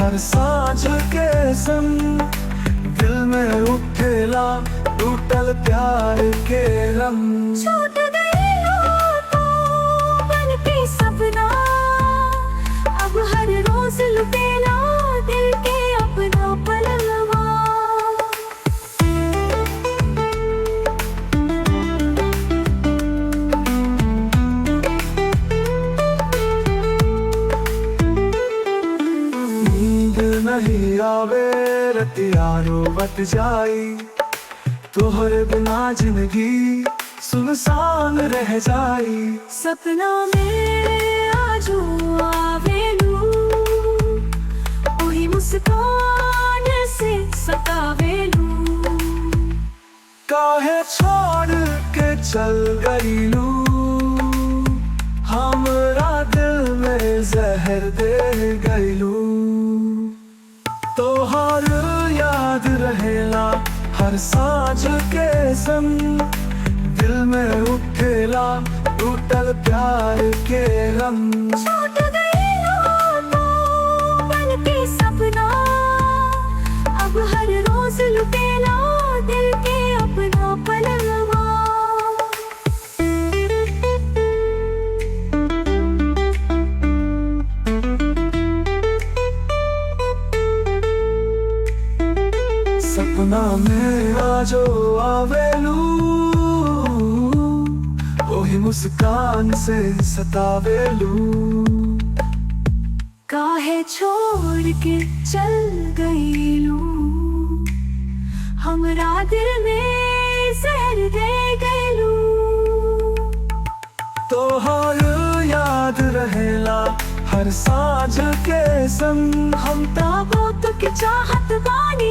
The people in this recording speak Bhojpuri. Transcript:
हर सांझ के संग दिल में उठेला टूटल प्यार के रंग। छूट गई हो तो बन के सपना, अब हर रोज लुटेला दिल के अपना पलवा। नींद नहीं आवे रतिया रोवत जाई, तोहरे बिना जिंदगी सुनसान रह जाई। सपना में आजू आवेलू, वही मुस्कान से सतावेलू। काहे छोड़ के चल गईलू, हमरा दिल में जहर दे गईलू। तोहार याद रहेला हर सांझ के संग दिल में उठेला टूटल प्यार के रंग। छूट गई हो तो बन के सपना, अब हर रोज लुटेला दिल के अपना पलवा। सपना में आजो आवेलू, वही मुस्कान से सतावेलू। काहे छोड़ के चल गईलू, हमरा दिल में जहर दे गईलू। तोहार याद रहेला हर सांझ के संग हम ताबूत के चाहत बानी,